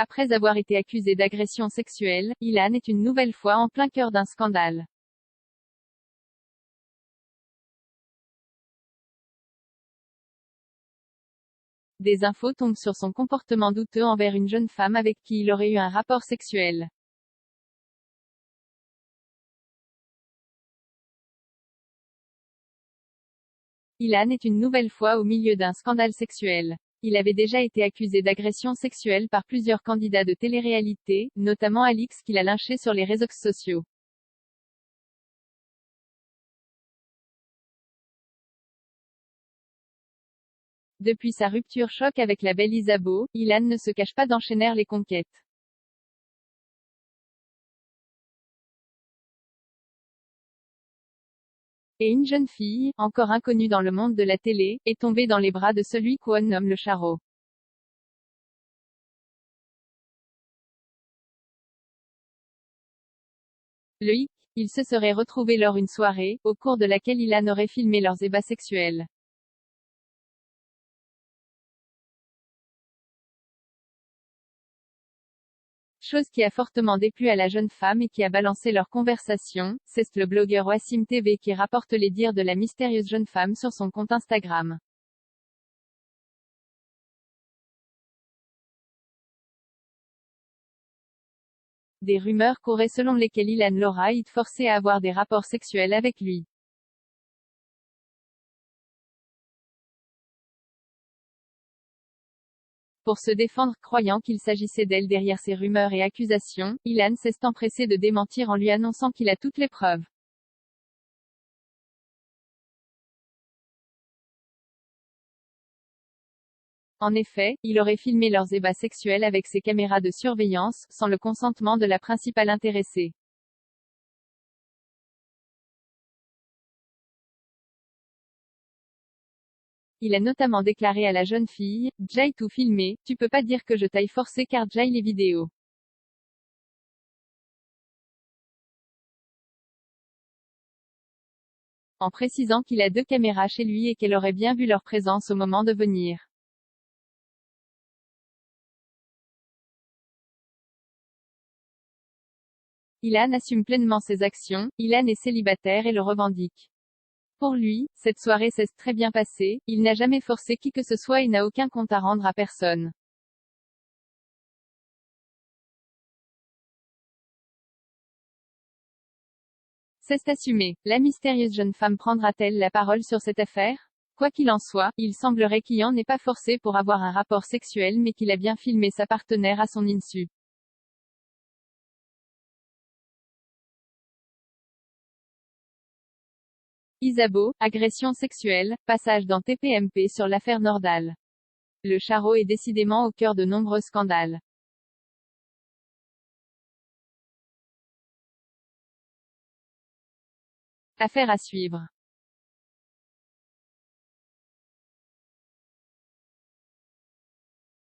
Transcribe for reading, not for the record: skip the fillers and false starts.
Après avoir été accusé d'agression sexuelle, Ilan est une nouvelle fois en plein cœur d'un scandale. Des infos tombent sur son comportement douteux envers une jeune femme avec qui il aurait eu un rapport sexuel. Ilan est une nouvelle fois au milieu d'un scandale sexuel. Il avait déjà été accusé d'agression sexuelle par plusieurs candidats de télé-réalité, notamment Alix qui l'a lynché sur les réseaux sociaux. Depuis sa rupture choc avec la belle Isabeau, Ilan ne se cache pas d'enchaîner les conquêtes. Et une jeune fille, encore inconnue dans le monde de la télé, est tombée dans les bras de celui qu'on nomme le Charo. Le hic, ils se seraient retrouvés lors une soirée, au cours de laquelle Ilan aurait filmé leurs ébats sexuels. Chose qui a fortement déplu à la jeune femme et qui a balancé leur conversation, c'est le blogueur Wassim TV qui rapporte les dires de la mystérieuse jeune femme sur son compte Instagram. Des rumeurs couraient selon lesquelles Ilan l'aurait forcé à avoir des rapports sexuels avec lui. Pour se défendre, croyant qu'il s'agissait d'elle derrière ces rumeurs et accusations, Ilan s'est empressé de démentir en lui annonçant qu'il a toutes les preuves. En effet, il aurait filmé leurs ébats sexuels avec ses caméras de surveillance, sans le consentement de la principale intéressée. Il a notamment déclaré à la jeune fille, « J'ai tout filmé, tu peux pas dire que je t'aille forcé car j'ai les vidéos. » En précisant qu'il a 2 caméras chez lui et qu'elle aurait bien vu leur présence au moment de venir. Ilan assume pleinement ses actions, Ilan est célibataire et le revendique. Pour lui, cette soirée s'est très bien passée, il n'a jamais forcé qui que ce soit et n'a aucun compte à rendre à personne. C'est assumé. La mystérieuse jeune femme prendra-t-elle la parole sur cette affaire? Quoi qu'il en soit, il semblerait qu'Ian n'est pas forcé pour avoir un rapport sexuel mais qu'il a bien filmé sa partenaire à son insu. Isabeau, agression sexuelle, passage dans TPMP sur l'affaire Nordal. Le Charo est décidément au cœur de nombreux scandales. Affaire à suivre.